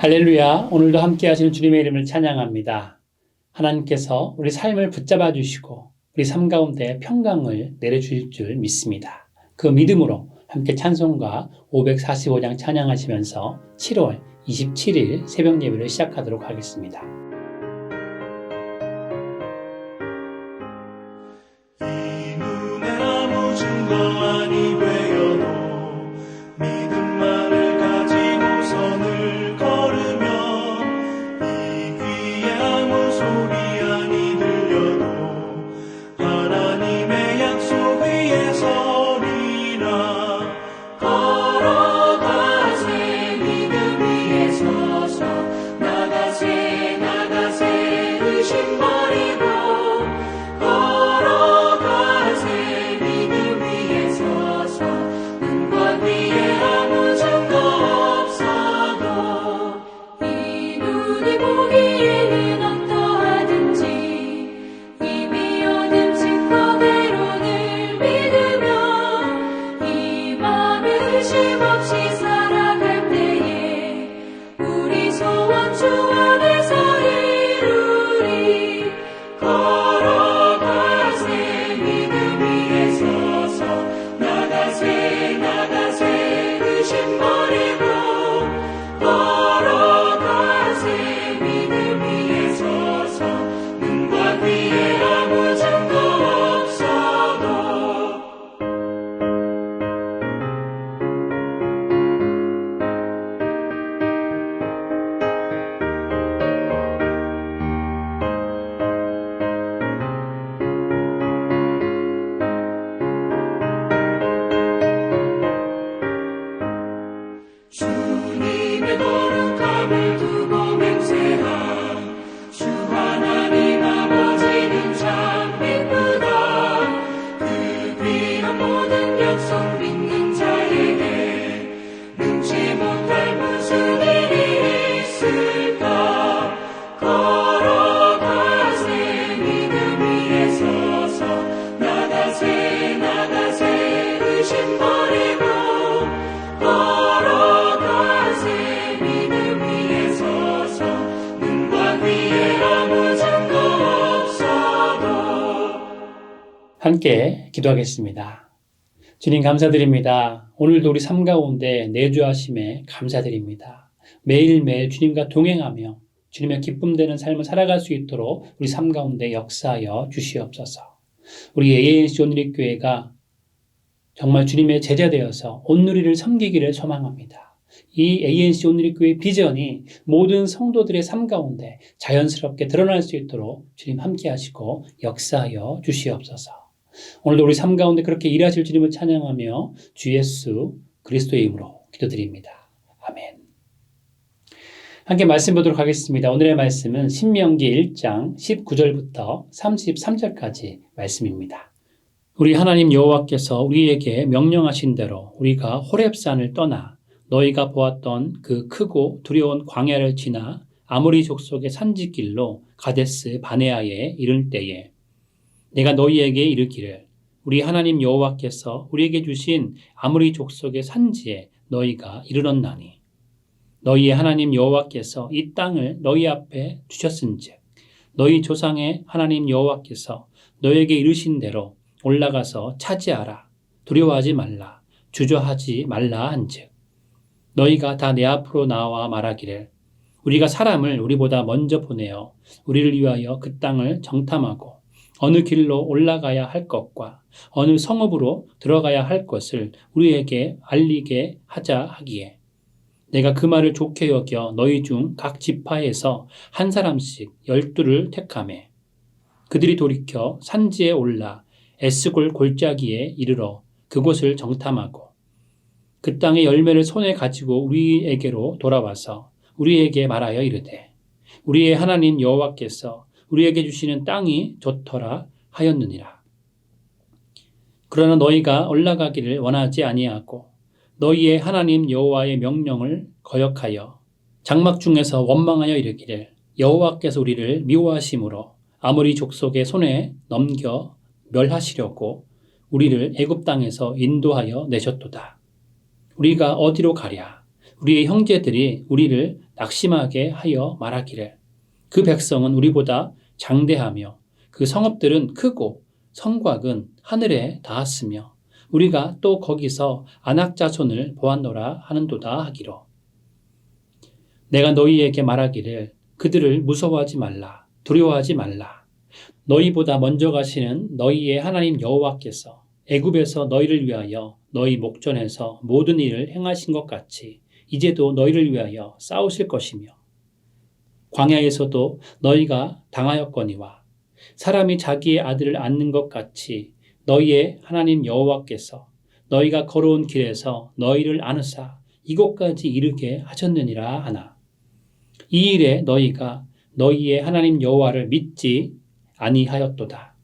할렐루야, 오늘도 함께 하시는 주님의 이름을 찬양합니다. 하나님께서 우리 삶을 붙잡아 주시고 우리 삶 가운데 평강을 내려주실 줄 믿습니다. 그 믿음으로 함께 찬송가 545장 찬양하시면서 7월 27일 새벽 예배를 시작하도록 하겠습니다. 이 눈에 아무 증거 아니 되어도 믿음만을 가지고 선을 걸으면 이 귀에 아무 소리 아니 들려도 하나님의 약속 위에 서리라. 걸어가세 믿음 위에 서서 나가세 나가세 의심 버리고 걸어가세 믿음 위에 서서 눈과 귀에 아무 증거 없어도 이 눈이 보기에는 어떠하든지 이미 얻은 증거대로를 믿으면 이 맘에 의심 없이 살아갈 때에 우리 소원 주 안에서 이루리. 걸어가세 믿음 위에 서서 나가세 나가세 의심 버리고 걸어가세 믿음 위에 서서 눈과 귀에 아무 증거 없어도. 주님의 거룩함을 두고 맹세한 주 하나님 아버지는 참 이쁘다. 그 귀한 모든 약속 믿는 자에게 능치 못할 무슨 일이 있을까. 걸어가세 믿음 위에 서서 나가세 나가세 의심 버리고 걸어가세 믿음 위에 서서 눈과 귀에 아무 증거 없어도. 함께 기도하겠습니다. 주님 감사드립니다. 오늘도 우리 삶 가운데 내주하심에 감사드립니다. 매일매일 주님과 동행하며 주님의 기쁨되는 삶을 살아갈 수 있도록 우리 삶 가운데 역사하여 주시옵소서. 우리 ANC 온누리교회가 정말 주님의 제자 되어서 온누리를 섬기기를 소망합니다. 이 ANC 온누리교회 비전이 모든 성도들의 삶 가운데 자연스럽게 드러날 수 있도록 주님 함께 하시고 역사하여 주시옵소서. 오늘도 우리 삶 가운데 그렇게 일하실 주님을 찬양하며 주 예수 그리스도의 이름으로 기도드립니다. 아멘. 함께 말씀 보도록 하겠습니다. 오늘의 말씀은 신명기 1장 19절부터 33절까지 말씀입니다. 우리 하나님 여호와께서 우리에게 명령하신 대로 우리가 호렙산을 떠나 너희가 보았던 그 크고 두려운 광야를 지나 아모리 족속의 산지길로 가데스 바네아에 이를 때에 내가 너희에게 이르기를 우리 하나님 여호와께서 우리에게 주신 아모리 족속의 산지에 너희가 이르렀나니 너희의 하나님 여호와께서 이 땅을 너희 앞에 주셨은즉 너희 조상의 하나님 여호와께서 너희에게 이르신 대로 올라가서 차지하라. 두려워하지 말라. 주저하지 말라 한즉 너희가 다 내 앞으로 나와 말하기를 우리가 사람을 우리보다 먼저 보내어 우리를 위하여 그 땅을 정탐하고 어느 길로 올라가야 할 것과 어느 성읍으로 들어가야 할 것을 우리에게 알리게 하자 하기에 내가 그 말을 좋게 여겨 너희 중 각 지파에서 한 사람씩 12를 택하매 그들이 돌이켜 산지에 올라 에스골 골짜기에 이르러 그곳을 정탐하고 그 땅의 열매를 손에 가지고 우리에게로 돌아와서 우리에게 말하여 이르되 우리의 하나님 여호와께서 우리에게 주시는 땅이 좋더라 하였느니라. 그러나 너희가 올라가기를 원하지 아니하고 너희의 하나님 여호와의 명령을 거역하여 장막 중에서 원망하여 이르기를 여호와께서 우리를 미워하심으로 아모리 족속의 손에 넘겨 멸하시려고 우리를 애굽 땅에서 인도하여 내셨도다. 우리가 어디로 가랴? 우리의 형제들이 우리를 낙심하게 하여 말하기를 그 백성은 우리보다 장대하며 그 성읍들은 크고 성곽은 하늘에 닿았으며 우리가 또 거기서 아낙 자손을 보았노라 하는도다 하기로 내가 너희에게 말하기를 그들을 무서워하지 말라 두려워하지 말라 너희보다 먼저 가시는 너희의 하나님 여호와께서 애굽에서 너희를 위하여 너희 목전에서 모든 일을 행하신 것 같이 이제도 너희를 위하여 싸우실 것이며 광야에서도 너희가 당하였거니와 사람이 자기의 아들을 안는 것 같이 너희의 하나님 여호와께서 너희가 걸어온 길에서 너희를 안으사 이곳까지 이르게 하셨느니라 하나 이 일에 너희가 너희의 하나님 여호와를 믿지 아니하였도다.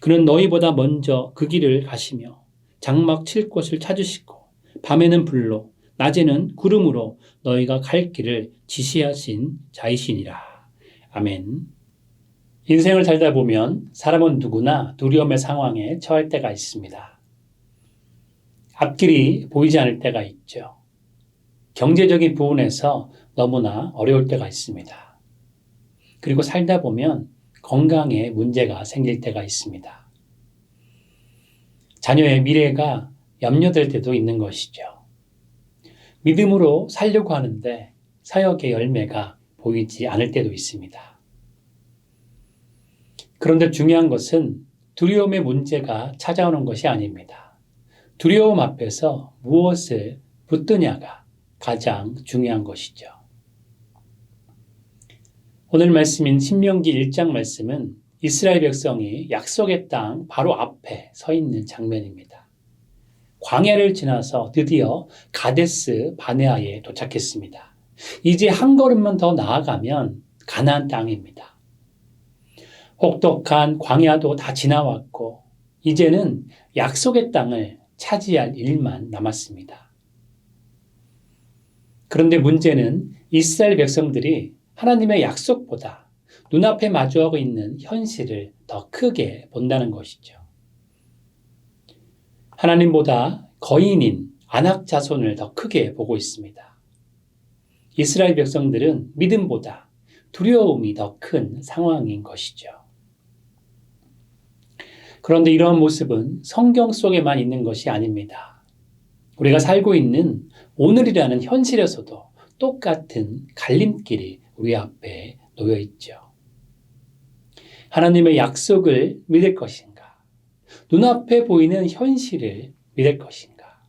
그는 너희보다 먼저 그 길을 가시며 장막 칠 곳을 찾으시고 밤에는 불로 낮에는 구름으로 너희가 갈 길을 지시하신 자이시니라. 아멘. 인생을 살다 보면 사람은 누구나 두려움의 상황에 처할 때가 있습니다. 앞길이 보이지 않을 때가 있죠. 경제적인 부분에서 너무나 어려울 때가 있습니다. 그리고 살다 보면 건강에 문제가 생길 때가 있습니다. 자녀의 미래가 염려될 때도 있는 것이죠. 믿음으로 살려고 하는데 사역의 열매가 보이지 않을 때도 있습니다. 그런데 중요한 것은 두려움의 문제가 찾아오는 것이 아닙니다. 두려움 앞에서 무엇을 붙드냐가 가장 중요한 것이죠. 오늘 말씀인 신명기 1장 말씀은 이스라엘 백성이 약속의 땅 바로 앞에 서 있는 장면입니다. 광야를 지나서 드디어 가데스 바네아에 도착했습니다. 이제 한 걸음만 더 나아가면 가나안 땅입니다. 혹독한 광야도 다 지나왔고 이제는 약속의 땅을 차지할 일만 남았습니다. 그런데 문제는 이스라엘 백성들이 하나님의 약속보다 눈앞에 마주하고 있는 현실을 더 크게 본다는 것이죠. 하나님보다 거인인 아낙 자손을 더 크게 보고 있습니다. 이스라엘 백성들은 믿음보다 두려움이 더 큰 상황인 것이죠. 그런데 이러한 모습은 성경 속에만 있는 것이 아닙니다. 우리가 살고 있는 오늘이라는 현실에서도 똑같은 갈림길이 우리 앞에 놓여 있죠. 하나님의 약속을 믿을 것인가? 눈앞에 보이는 현실을 믿을 것인가?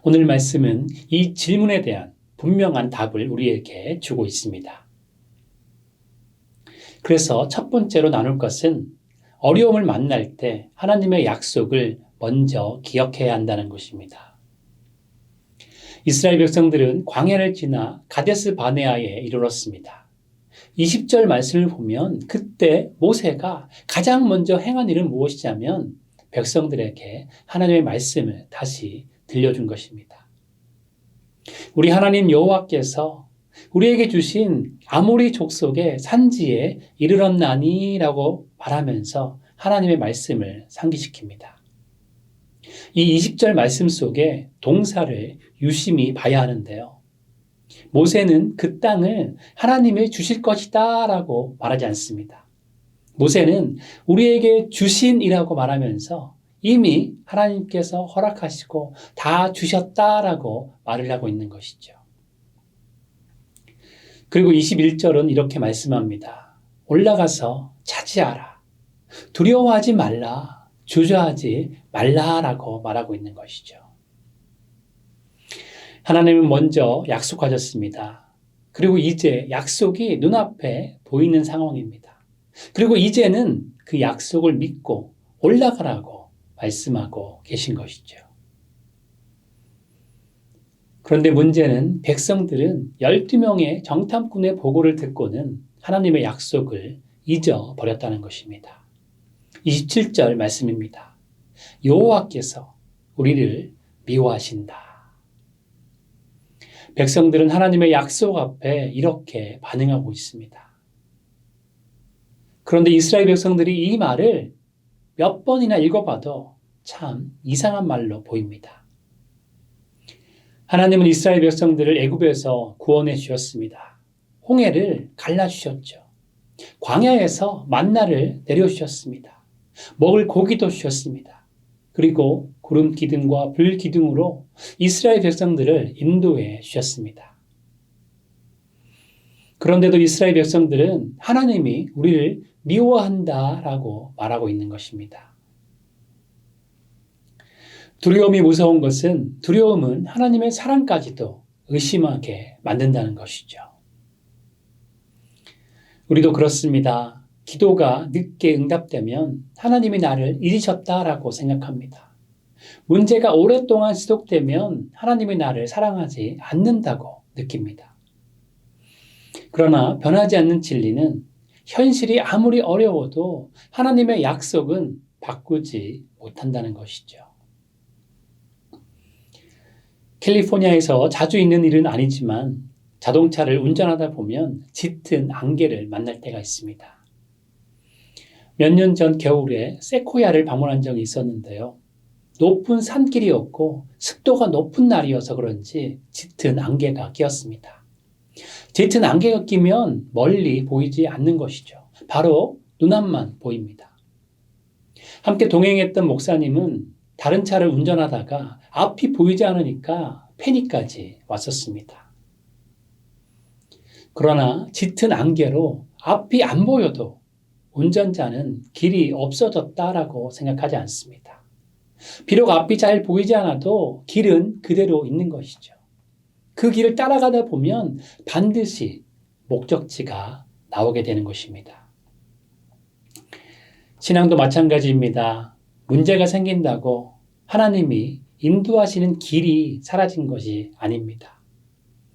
오늘 말씀은 이 질문에 대한 분명한 답을 우리에게 주고 있습니다. 그래서 첫 번째로 나눌 것은 어려움을 만날 때 하나님의 약속을 먼저 기억해야 한다는 것입니다. 이스라엘 백성들은 광야를 지나 가데스 바네아에 이르렀습니다. 20절 말씀을 보면 그때 모세가 가장 먼저 행한 일은 무엇이냐면 백성들에게 하나님의 말씀을 다시 들려준 것입니다. 우리 하나님 여호와께서 우리에게 주신 아모리 족속의 산지에 이르렀나니라고 말하면서 하나님의 말씀을 상기시킵니다. 이 20절 말씀 속에 동사를 유심히 봐야 하는데요. 모세는 그 땅을 하나님이 주실 것이다 라고 말하지 않습니다. 모세는 우리에게 주신이라고 말하면서 이미 하나님께서 허락하시고 다 주셨다라고 말을 하고 있는 것이죠. 그리고 21절은 이렇게 말씀합니다. 올라가서 차지하라. 두려워하지 말라. 주저하지 말라라고 말하고 있는 것이죠. 하나님은 먼저 약속하셨습니다. 그리고 이제 약속이 눈앞에 보이는 상황입니다. 그리고 이제는 그 약속을 믿고 올라가라고 말씀하고 계신 것이죠. 그런데 문제는 백성들은 12명의 정탐꾼의 보고를 듣고는 하나님의 약속을 잊어버렸다는 것입니다. 27절 말씀입니다. 여호와께서 우리를 미워하신다. 백성들은 하나님의 약속 앞에 이렇게 반응하고 있습니다. 그런데 이스라엘 백성들이 이 말을 몇 번이나 읽어봐도 참 이상한 말로 보입니다. 하나님은 이스라엘 백성들을 애굽에서 구원해 주셨습니다. 홍해를 갈라주셨죠. 광야에서 만나를 내려주셨습니다. 먹을 고기도 주셨습니다. 그리고 구름 기둥과 불 기둥으로 이스라엘 백성들을 인도해 주셨습니다. 그런데도 이스라엘 백성들은 하나님이 우리를 미워한다라고 말하고 있는 것입니다. 두려움이 무서운 것은 두려움은 하나님의 사랑까지도 의심하게 만든다는 것이죠. 우리도 그렇습니다. 기도가 늦게 응답되면 하나님이 나를 잊으셨다라고 생각합니다. 문제가 오랫동안 지속되면 하나님이 나를 사랑하지 않는다고 느낍니다. 그러나 변하지 않는 진리는 현실이 아무리 어려워도 하나님의 약속은 바꾸지 못한다는 것이죠. 캘리포니아에서 자주 있는 일은 아니지만 자동차를 운전하다 보면 짙은 안개를 만날 때가 있습니다. 몇 년 전 겨울에 세코야를 방문한 적이 있었는데요. 높은 산길이었고 습도가 높은 날이어서 그런지 짙은 안개가 끼었습니다. 짙은 안개가 끼면 멀리 보이지 않는 것이죠. 바로 눈앞만 보입니다. 함께 동행했던 목사님은 다른 차를 운전하다가 앞이 보이지 않으니까 패닉까지 왔었습니다. 그러나 짙은 안개로 앞이 안 보여도 운전자는 길이 없어졌다라고 생각하지 않습니다. 비록 앞이 잘 보이지 않아도 길은 그대로 있는 것이죠. 그 길을 따라가다 보면 반드시 목적지가 나오게 되는 것입니다. 신앙도 마찬가지입니다. 문제가 생긴다고 하나님이 인도하시는 길이 사라진 것이 아닙니다.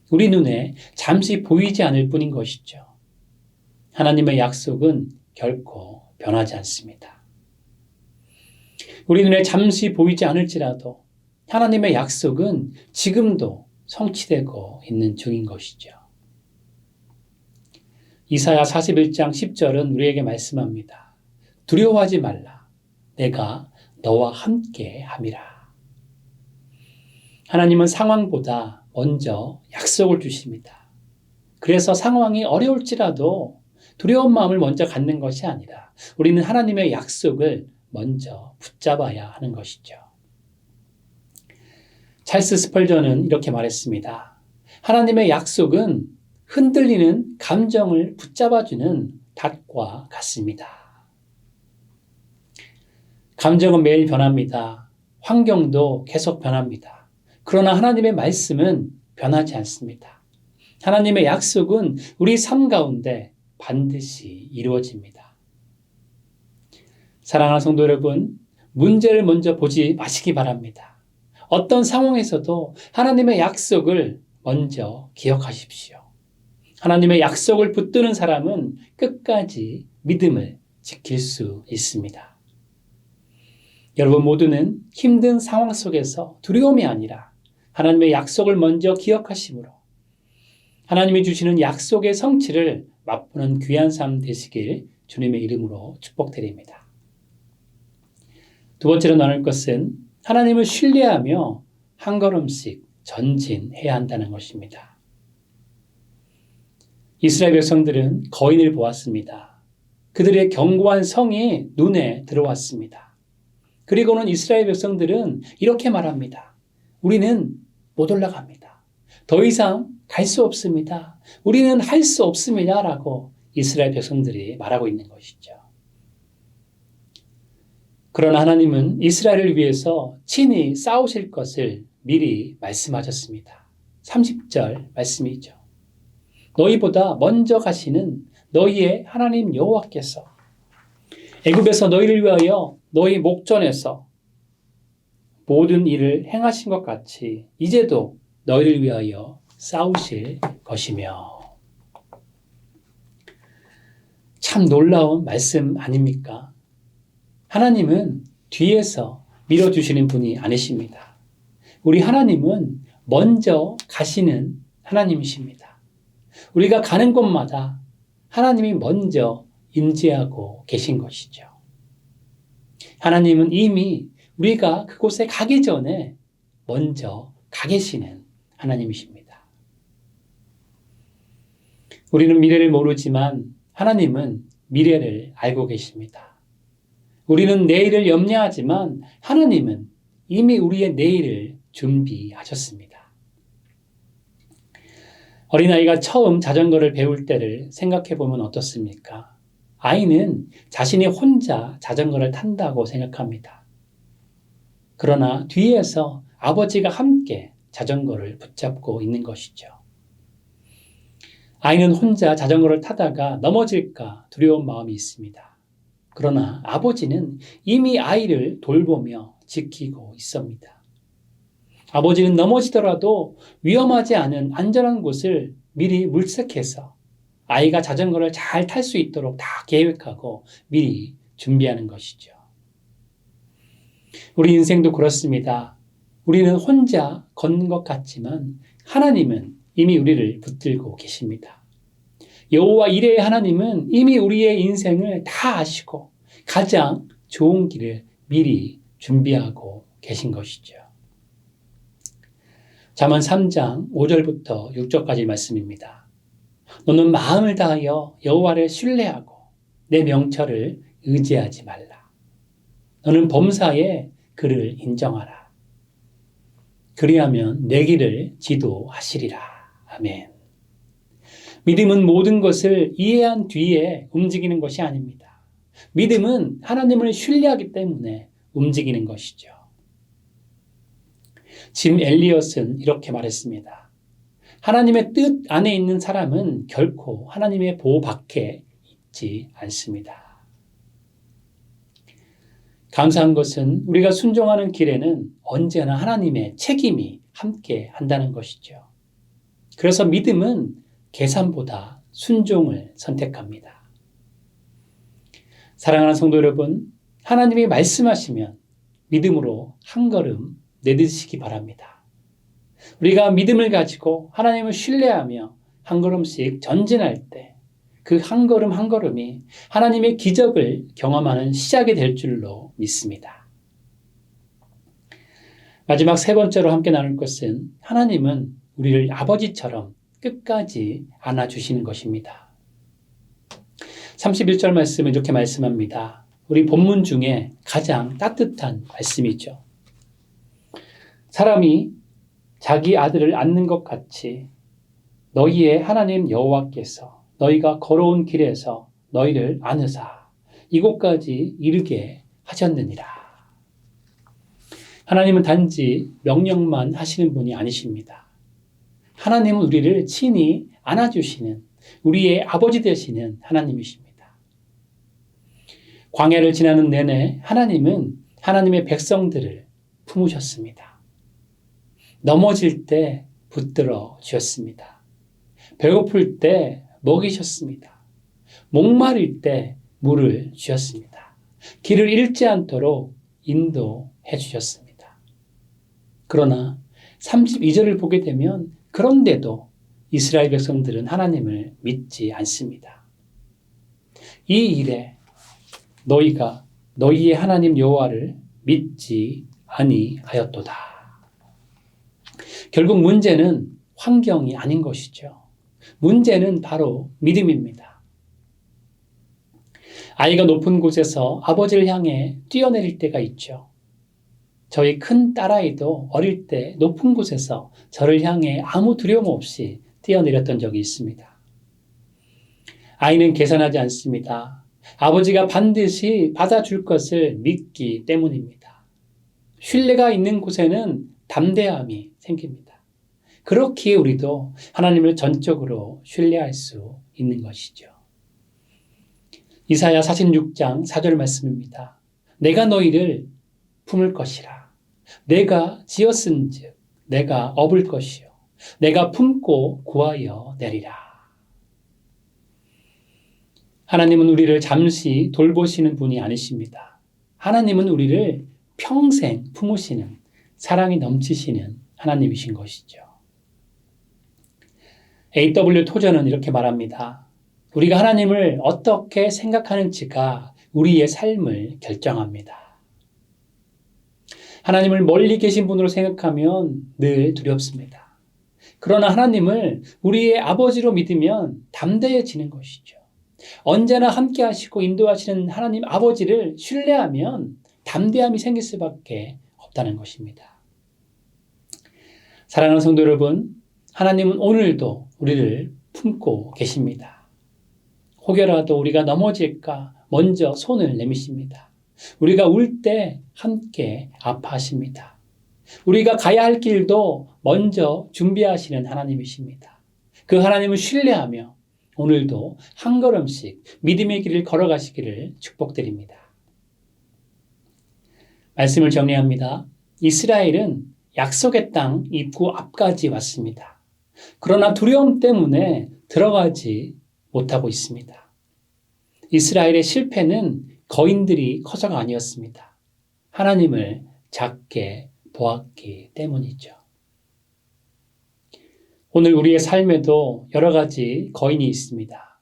우리 눈에 잠시 보이지 않을 뿐인 것이죠. 하나님의 약속은 결코 변하지 않습니다. 우리 눈에 잠시 보이지 않을지라도 하나님의 약속은 지금도 성취되고 있는 중인 것이죠. 이사야 41장 10절은 우리에게 말씀합니다. 두려워하지 말라. 내가 너와 함께 함이라. 하나님은 상황보다 먼저 약속을 주십니다. 그래서 상황이 어려울지라도 두려운 마음을 먼저 갖는 것이 아니라 우리는 하나님의 약속을 먼저 붙잡아야 하는 것이죠. 찰스 스펄전은 이렇게 말했습니다. 하나님의 약속은 흔들리는 감정을 붙잡아주는 닷과 같습니다. 감정은 매일 변합니다. 환경도 계속 변합니다. 그러나 하나님의 말씀은 변하지 않습니다. 하나님의 약속은 우리 삶 가운데 반드시 이루어집니다. 사랑하는 성도 여러분, 문제를 먼저 보지 마시기 바랍니다. 어떤 상황에서도 하나님의 약속을 먼저 기억하십시오. 하나님의 약속을 붙드는 사람은 끝까지 믿음을 지킬 수 있습니다. 여러분 모두는 힘든 상황 속에서 두려움이 아니라 하나님의 약속을 먼저 기억하심으로 하나님이 주시는 약속의 성취를 맛보는 귀한 삶 되시길 주님의 이름으로 축복드립니다. 두 번째로 나눌 것은 하나님을 신뢰하며 한 걸음씩 전진해야 한다는 것입니다. 이스라엘 백성들은 거인을 보았습니다. 그들의 견고한 성이 눈에 들어왔습니다. 그리고는 이스라엘 백성들은 이렇게 말합니다. 우리는 못 올라갑니다. 더 이상 갈 수 없습니다. 우리는 할 수 없습니다. 라고 이스라엘 백성들이 말하고 있는 것이죠. 그러나 하나님은 이스라엘을 위해서 친히 싸우실 것을 미리 말씀하셨습니다. 30절 말씀이죠. 너희보다 먼저 가시는 너희의 하나님 여호와께서 애굽에서 너희를 위하여 너희 목전에서 모든 일을 행하신 것 같이 이제도 너희를 위하여 싸우실 것이며. 참 놀라운 말씀 아닙니까? 하나님은 뒤에서 밀어주시는 분이 아니십니다. 우리 하나님은 먼저 가시는 하나님이십니다. 우리가 가는 곳마다 하나님이 먼저 임재하고 계신 것이죠. 하나님은 이미 우리가 그곳에 가기 전에 먼저 가 계시는 하나님이십니다. 우리는 미래를 모르지만 하나님은 미래를 알고 계십니다. 우리는 내일을 염려하지만 하나님은 이미 우리의 내일을 준비하셨습니다. 어린아이가 처음 자전거를 배울 때를 생각해 보면 어떻습니까? 아이는 자신이 혼자 자전거를 탄다고 생각합니다. 그러나 뒤에서 아버지가 함께 자전거를 붙잡고 있는 것이죠. 아이는 혼자 자전거를 타다가 넘어질까 두려운 마음이 있습니다. 그러나 아버지는 이미 아이를 돌보며 지키고 있습니다. 아버지는 넘어지더라도 위험하지 않은 안전한 곳을 미리 물색해서 아이가 자전거를 잘 탈 수 있도록 다 계획하고 미리 준비하는 것이죠. 우리 인생도 그렇습니다. 우리는 혼자 걷는 것 같지만 하나님은 이미 우리를 붙들고 계십니다. 여호와 이레의 하나님은 이미 우리의 인생을 다 아시고 가장 좋은 길을 미리 준비하고 계신 것이죠. 잠언 3장 5절부터 6절까지 말씀입니다. 너는 마음을 다하여 여호와를 신뢰하고 내 명철을 의지하지 말라. 너는 범사에 그를 인정하라. 그리하면 내 길을 지도하시리라. 아멘. 믿음은 모든 것을 이해한 뒤에 움직이는 것이 아닙니다. 믿음은 하나님을 신뢰하기 때문에 움직이는 것이죠. 짐 엘리엇은 이렇게 말했습니다. 하나님의 뜻 안에 있는 사람은 결코 하나님의 보호 밖에 있지 않습니다. 감사한 것은 우리가 순종하는 길에는 언제나 하나님의 책임이 함께 한다는 것이죠. 그래서 믿음은 계산보다 순종을 선택합니다. 사랑하는 성도 여러분, 하나님이 말씀하시면 믿음으로 한 걸음 내딛으시기 바랍니다. 우리가 믿음을 가지고 하나님을 신뢰하며 한 걸음씩 전진할 때 그 한 걸음 한 걸음이 하나님의 기적을 경험하는 시작이 될 줄로 믿습니다. 마지막 세 번째로 함께 나눌 것은 하나님은 우리를 아버지처럼 끝까지 안아주시는 것입니다. 31절 말씀은 이렇게 말씀합니다. 우리 본문 중에 가장 따뜻한 말씀이죠. 사람이 자기 아들을 안는 것 같이 너희의 하나님 여호와께서 너희가 걸어온 길에서 너희를 안으사 이곳까지 이르게 하셨느니라. 하나님은 단지 명령만 하시는 분이 아니십니다. 하나님은 우리를 친히 안아주시는 우리의 아버지 되시는 하나님이십니다. 광야를 지나는 내내 하나님은 하나님의 백성들을 품으셨습니다. 넘어질 때 붙들어 주셨습니다. 배고플 때 먹이셨습니다. 목마를 때 물을 주셨습니다. 길을 잃지 않도록 인도해 주셨습니다. 그러나 32절을 보게 되면 그런데도 이스라엘 백성들은 하나님을 믿지 않습니다. 이 일에 너희가 너희의 하나님 여호와를 믿지 아니하였도다. 결국 문제는 환경이 아닌 것이죠. 문제는 바로 믿음입니다. 아이가 높은 곳에서 아버지를 향해 뛰어내릴 때가 있죠. 저희 큰 딸아이도 어릴 때 높은 곳에서 저를 향해 아무 두려움 없이 뛰어내렸던 적이 있습니다. 아이는 계산하지 않습니다. 아버지가 반드시 받아줄 것을 믿기 때문입니다. 신뢰가 있는 곳에는 담대함이 생깁니다. 그렇기에 우리도 하나님을 전적으로 신뢰할 수 있는 것이죠. 이사야 46장 4절 말씀입니다. 내가 너희를 품을 것이라. 내가 지었은즉 내가 업을 것이요. 내가 품고 구하여 내리라. 하나님은 우리를 잠시 돌보시는 분이 아니십니다. 하나님은 우리를 평생 품으시는 사랑이 넘치시는 하나님이신 것이죠. A.W. 토저는 이렇게 말합니다. 우리가 하나님을 어떻게 생각하는지가 우리의 삶을 결정합니다. 하나님을 멀리 계신 분으로 생각하면 늘 두렵습니다. 그러나 하나님을 우리의 아버지로 믿으면 담대해지는 것이죠. 언제나 함께 하시고 인도하시는 하나님 아버지를 신뢰하면 담대함이 생길 수밖에 없다는 것입니다. 사랑하는 성도 여러분, 하나님은 오늘도 우리를 품고 계십니다. 혹여라도 우리가 넘어질까 먼저 손을 내미십니다. 우리가 울 때 함께 아파하십니다. 우리가 가야 할 길도 먼저 준비하시는 하나님이십니다. 그 하나님을 신뢰하며 오늘도 한 걸음씩 믿음의 길을 걸어가시기를 축복드립니다. 말씀을 정리합니다. 이스라엘은 약속의 땅 입구 앞까지 왔습니다. 그러나 두려움 때문에 들어가지 못하고 있습니다. 이스라엘의 실패는 거인들이 커서가 아니었습니다. 하나님을 작게 보았기 때문이죠. 오늘 우리의 삶에도 여러 가지 거인이 있습니다.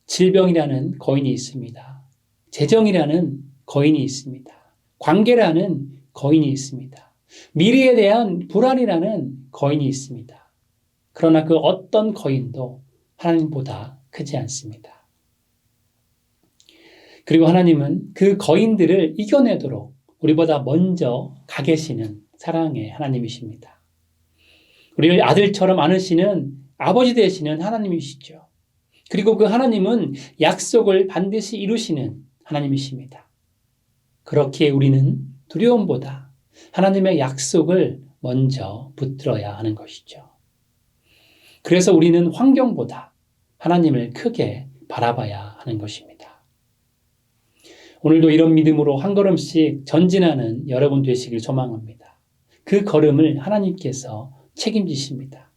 질병이라는 거인이 있습니다. 재정이라는 거인이 있습니다. 관계라는 거인이 있습니다. 미래에 대한 불안이라는 거인이 있습니다. 그러나 그 어떤 거인도 하나님보다 크지 않습니다. 그리고 하나님은 그 거인들을 이겨내도록 우리보다 먼저 가 계시는 사랑의 하나님이십니다. 우리를 아들처럼 안으시는 아버지 되시는 하나님이시죠. 그리고 그 하나님은 약속을 반드시 이루시는 하나님이십니다. 그렇기에 우리는 두려움보다 하나님의 약속을 먼저 붙들어야 하는 것이죠. 그래서 우리는 환경보다 하나님을 크게 바라봐야 하는 것입니다. 오늘도 이런 믿음으로 한 걸음씩 전진하는 여러분 되시길 소망합니다. 그 걸음을 하나님께서 책임지십니다.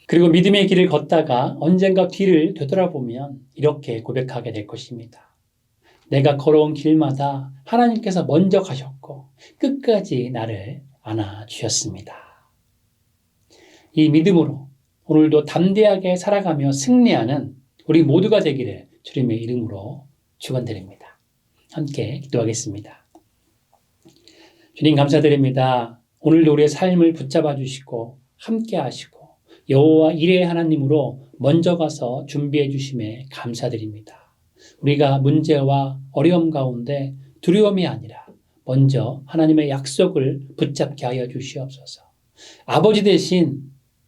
그리고 믿음의 길을 걷다가 언젠가 뒤를 되돌아보면 이렇게 고백하게 될 것입니다. 내가 걸어온 길마다 하나님께서 먼저 가셨고 끝까지 나를 안아주셨습니다. 이 믿음으로 오늘도 담대하게 살아가며 승리하는 우리 모두가 되기를 주님의 이름으로 축원드립니다. 함께 기도하겠습니다. 주님 감사드립니다. 오늘도 우리의 삶을 붙잡아 주시고 함께 하시고 여호와 이레의 하나님으로 먼저 가서 준비해 주심에 감사드립니다. 우리가 문제와 어려움 가운데 두려움이 아니라 먼저 하나님의 약속을 붙잡게 하여 주시옵소서. 아버지 되신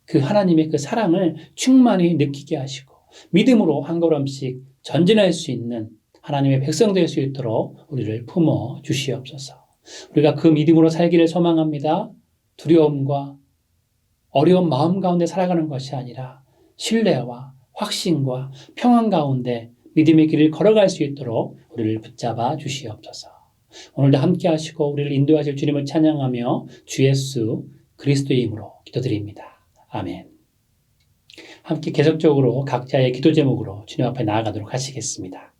그 하나님의 그 사랑을 충만히 느끼게 하시고 믿음으로 한 걸음씩 전진할 수 있는 하나님의 백성 될 수 있도록 우리를 품어 주시옵소서. 우리가 그 믿음으로 살기를 소망합니다. 두려움과 어려운 마음 가운데 살아가는 것이 아니라 신뢰와 확신과 평안 가운데 믿음의 길을 걸어갈 수 있도록 우리를 붙잡아 주시옵소서. 오늘도 함께 하시고 우리를 인도하실 주님을 찬양하며 주 예수 그리스도의 이름으로 기도드립니다. 아멘. 함께 계속적으로 각자의 기도 제목으로 주님 앞에 나아가도록 하시겠습니다.